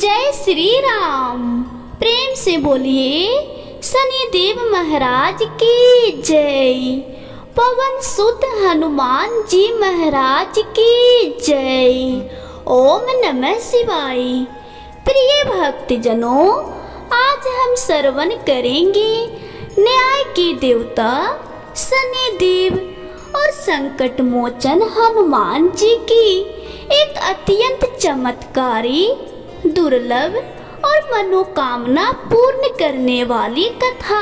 जय श्री राम। प्रेम से बोलिए शनिदेव महाराज की जय। पवन सुत हनुमान जी महाराज की जय। ओम नमः शिवाय। प्रिय भक्तजनों, आज हम श्रवण करेंगे न्याय के देवता शनिदेव और संकट मोचन हनुमान जी की एक अत्यंत चमत्कारी, दुर्लभ और मनोकामना पूर्ण करने वाली कथा।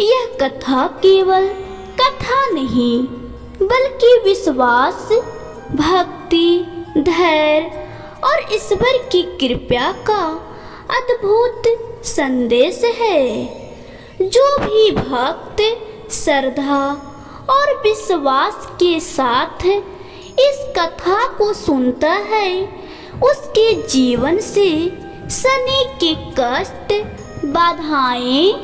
यह कथा केवल कथा नहीं, बल्कि विश्वास, भक्ति, धैर्य और ईश्वर की कृपा का अद्भुत संदेश है। जो भी भक्त श्रद्धा और विश्वास के साथ इस कथा को सुनता है, उसके जीवन से शनि के कष्ट, बाधाएं,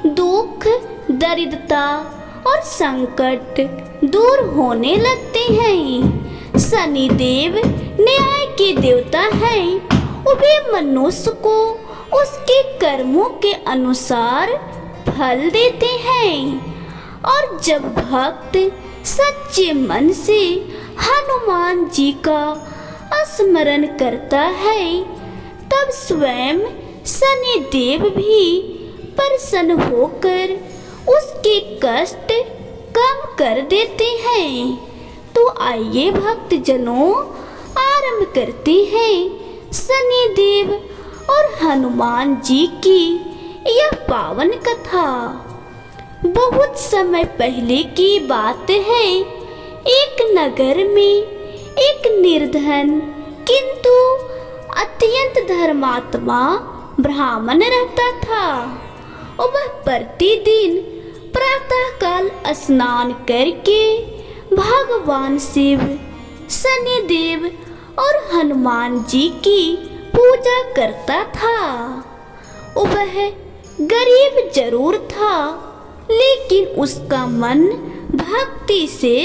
दुख, दरिद्रता और संकट दूर होने लगते हैं। शनिदेव न्याय के देवता हैं। वे मनुष्य को उसके कर्मों के अनुसार फल देते हैं। और जब भक्त सच्चे मन से हनुमान जी का स्मरण करता है, तब स्वयं शनिदेव भी प्रसन्न होकर उसके कष्ट कम कर देते हैं। तो आइए भक्तजनों, आरंभ करते हैं शनिदेव और हनुमान जी की यह पावन कथा। बहुत समय पहले की बात है। एक नगर में एक निर्धन किंतु अत्यंत धर्मात्मा ब्राह्मण रहता था। और वह प्रतिदिन प्रातःकाल स्नान करके भगवान शिव, शनिदेव और हनुमान जी की पूजा करता था। वह गरीब जरूर था, लेकिन उसका मन भक्ति से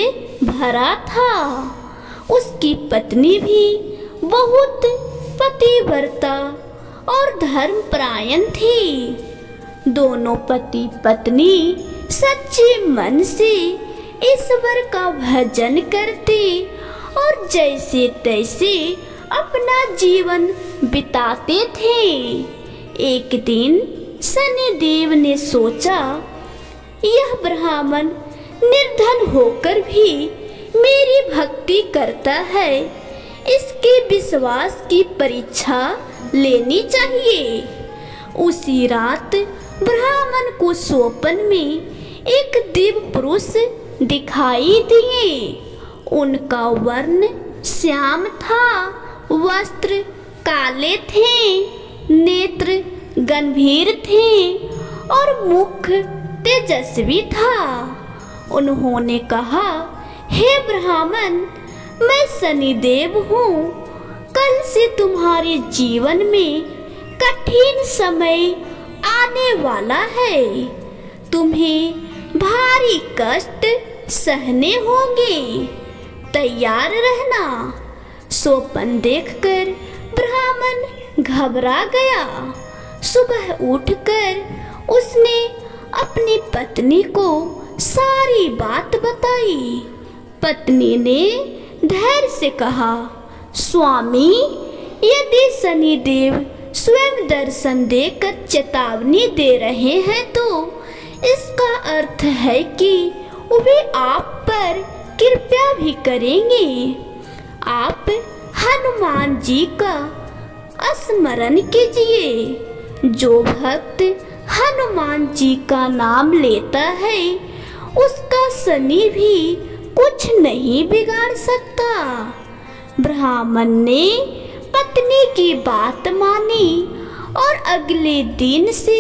भरा था। उसकी पत्नी भी बहुत पतिव्रता और धर्मपरायण थी। दोनों पति पत्नी सच्चे मन से ईश्वर का भजन करते और जैसे तैसे अपना जीवन बिताते थे। एक दिन शनिदेव ने सोचा, यह ब्राह्मण निर्धन होकर भी मेरी भक्ति करता है, इसके विश्वास की परीक्षा लेनी चाहिए। उसी रात ब्राह्मण को स्वप्न में एक दिव्य पुरुष दिखाई दिए। उनका वर्ण श्याम था, वस्त्र काले थे, नेत्र गंभीर थे और मुख तेजस्वी था। उन्होंने कहा, हे ब्राह्मण, मैं शनिदेव हूँ। कल से तुम्हारे जीवन में कठिन समय आने वाला है। तुम्हें भारी कष्ट सहने होंगे, तैयार रहना। स्वप्न देखकर ब्राह्मण घबरा गया। सुबह उठकर उसने अपनी पत्नी को सारी बात बताई। पत्नी ने धैर्य से कहा, स्वामी, यदि शनिदेव स्वयं दर्शन देकर चेतावनी दे रहे हैं, तो इसका अर्थ है कि वे आप पर कृपा भी करेंगे। आप हनुमान जी का स्मरण कीजिए। जो भक्त हनुमान जी का नाम लेता है, उसका शनि भी कुछ नहीं बिगाड़ सकता। ब्राह्मण ने पत्नी की बात मानी और अगले दिन से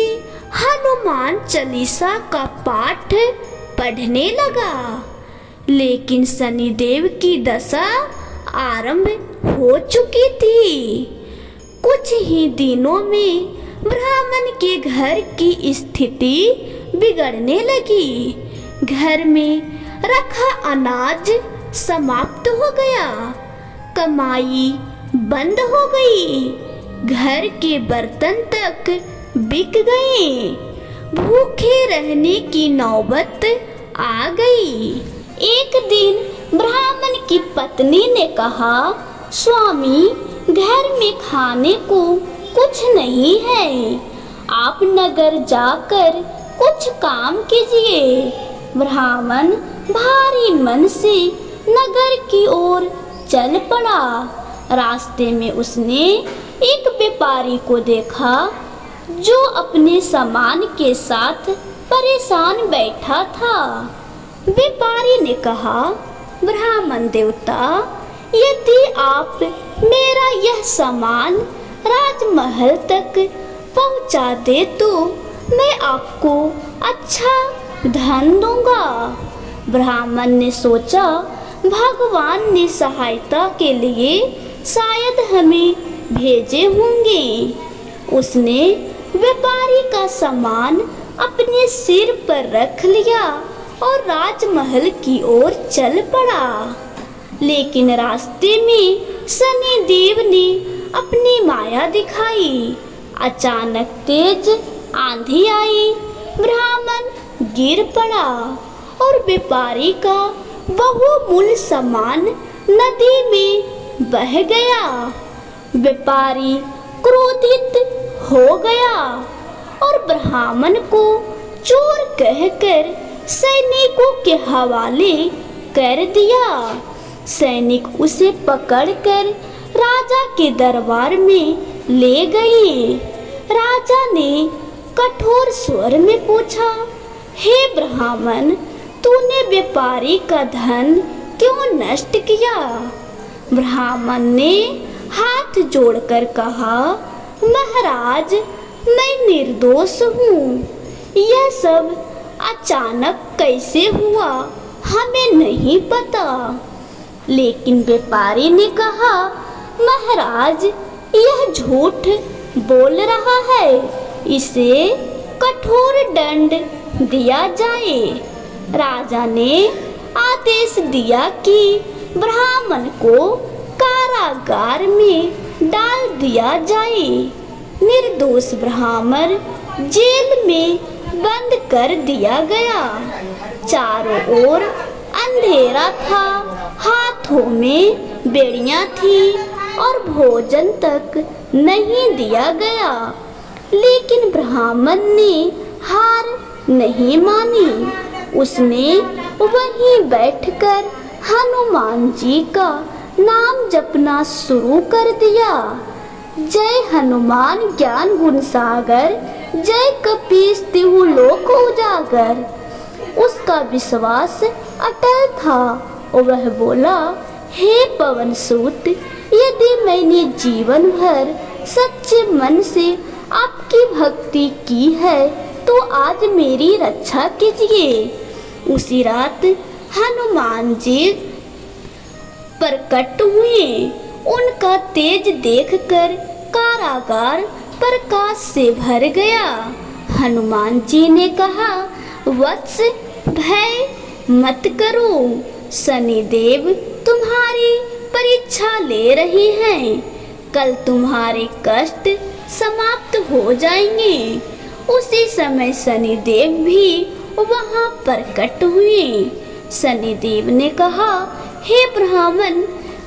हनुमान चालीसा का पाठ पढ़ने लगा। लेकिन शनिदेव की दशा आरंभ हो चुकी थी। कुछ ही दिनों में ब्राह्मण के घर की स्थिति बिगड़ने लगी। घर में रखा अनाज समाप्त हो गया, कमाई बंद हो गई। घर के बर्तन तक बिक गए। भूखे रहने की नौबत आ गई। एक दिन ब्राह्मण की पत्नी ने कहा, स्वामी, घर में खाने को कुछ नहीं है, आप नगर जाकर कुछ काम कीजिए। ब्राह्मण भारी मन से नगर की ओर चल पड़ा। रास्ते में उसने एक व्यापारी को देखा जो अपने सामान के साथ परेशान बैठा था। व्यापारी ने कहा, ब्राह्मण देवता, यदि आप मेरा यह सामान राजमहल तक पहुंचा दे तो मैं आपको अच्छा धन दूंगा। ब्राह्मण ने सोचा, भगवान ने सहायता के लिए शायद हमें भेजे होंगे। उसने व्यापारी का सामान अपने सिर पर रख लिया और राजमहल की ओर चल पड़ा। लेकिन रास्ते में शनि देव ने अपनी माया दिखाई। अचानक तेज आंधी आई, ब्राह्मण गिर पड़ा और व्यापारी का बहुमूल्य सामान नदी में बह गया। व्यापारी क्रोधित हो गया और ब्राह्मण को चोर कहकर सैनिकों के हवाले कर दिया। सैनिक उसे पकड़कर राजा के दरबार में ले गए। राजा ने कठोर स्वर में पूछा, हे ब्राह्मण, तूने व्यापारी का धन क्यों नष्ट किया? ब्राह्मण ने हाथ जोड़कर कहा, महाराज, मैं निर्दोष हूँ। यह सब अचानक कैसे हुआ हमें नहीं पता। लेकिन व्यापारी ने कहा, महाराज, यह झूठ बोल रहा है, इसे कठोर दंड दिया जाए। राजा ने आदेश दिया कि ब्राह्मण को कारागार में डाल दिया जाए। निर्दोष ब्राह्मण जेल में बंद कर दिया गया। चारों ओर अंधेरा था, हाथों में बेड़ियां थी और भोजन तक नहीं दिया गया। लेकिन ब्राह्मण ने हार नहीं मानी। उसने वहीं बैठकर हनुमान जी का नाम जपना शुरू कर दिया। जय हनुमान ज्ञान गुण सागर, जय कपीस तिहु लोक उजागर। उसका विश्वास अटल था। वह बोला, हे पवन सूत, यदि मैंने जीवन भर सच्चे मन से आपकी भक्ति की है तो आज मेरी रक्षा कीजिए। उसी रात हनुमान जी प्रकट हुए। उनका तेज देखकर कारागार प्रकाश से भर गया। हनुमान जी ने कहा, वत्स, भय मत करो, शनिदेव तुम्हारी परीक्षा ले रहे हैं। कल तुम्हारे कष्ट समाप्त हो जाएंगे। उसी समय शनिदेव भी वहां प्रकट हुए। शनिदेव ने कहा, हे ब्राह्मण,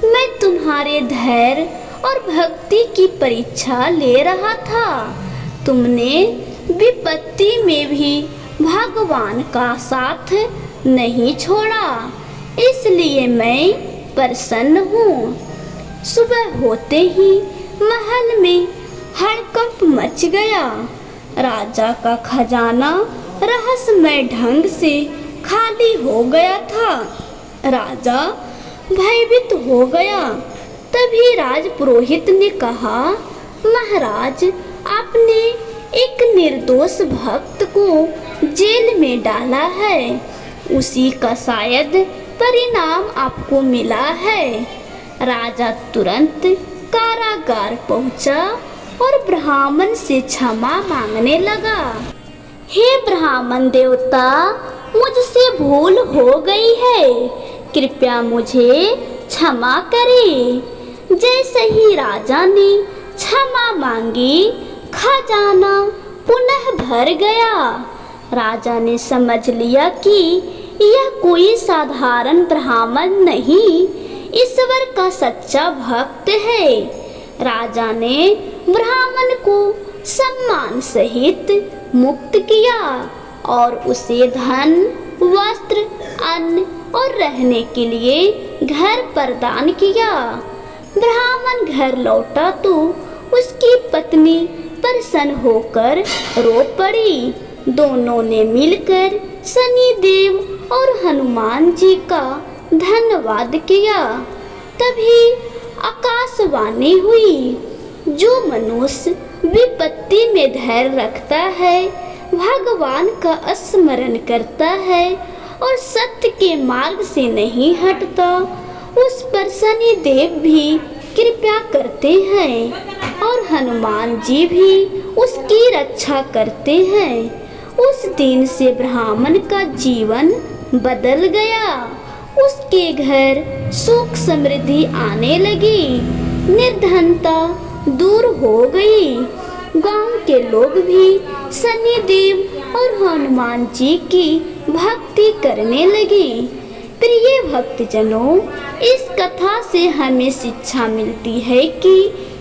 मैं तुम्हारे धैर्य और भक्ति की परीक्षा ले रहा था। तुमने विपत्ति में भी भगवान का साथ नहीं छोड़ा, इसलिए मैं प्रसन्न हूँ। सुबह होते ही महल में हड़कंप मच गया। राजा का खजाना रहस्यमय ढंग से खाली हो गया था। राजा भयभीत हो गया। तभी राजपुरोहित ने कहा, महाराज, आपने एक निर्दोष भक्त को जेल में डाला है। उसी का शायद परिणाम आपको मिला है। राजा तुरंत कारागार पहुंचा और ब्राह्मण से क्षमा मांगने लगा। हे ब्राह्मण देवता, मुझसे भूल हो गई है, कृपया मुझे क्षमा करें। जैसे ही राजा ने क्षमा मांगी, खजाना पुनः भर गया। राजा ने समझ लिया कि यह कोई साधारण ब्राह्मण नहीं, ईश्वर का सच्चा भक्त है। राजा ने ब्राह्मण को सम्मान सहित मुक्त किया और उसे धन, वस्त्र, अन्न और रहने के लिए घर प्रदान किया। ब्राह्मण घर लौटा तो उसकी पत्नी प्रसन्न होकर रो पड़ी। दोनों ने मिलकर शनिदेव और हनुमान जी का धन्यवाद किया। तभी आकाशवाणी हुई, जो मनुष्य विपत्ति में धैर्य रखता है, भगवान का स्मरण करता है और सत्य के मार्ग से नहीं हटता, उस पर शनिदेव भी कृपा करते हैं और हनुमान जी भी उसकी रक्षा करते हैं। उस दिन से ब्राह्मण का जीवन बदल गया। उसके घर सुख समृद्धि आने लगी, निर्धनता दूर हो गई। गांव के लोग भी शनिदेव और हनुमान जी की भक्ति करने लगे। प्रिय भक्तजनों, इस कथा से हमें शिक्षा मिलती है कि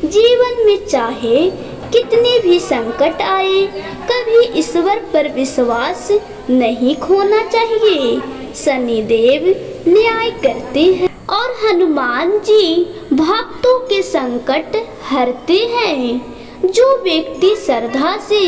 जीवन में चाहे कितने भी संकट आए, कभी ईश्वर पर विश्वास नहीं खोना चाहिए। शनिदेव न्याय करते हैं और हनुमान जी भक्तों के संकट हरते हैं। जो व्यक्ति श्रद्धा से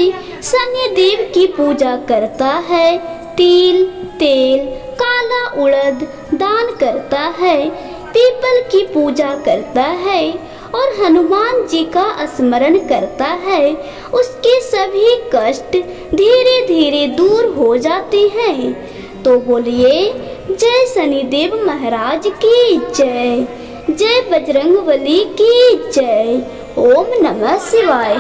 शनिदेव की पूजा करता है, तिल, तेल, काला उड़द दान करता है, पीपल की पूजा करता है और हनुमान जी का स्मरण करता है, उसके सभी कष्ट धीरे धीरे दूर हो जाते हैं। तो बोलिए जय शनिदेव महाराज की जय, जय बजरंगबली की जय। ओम नमः शिवाय।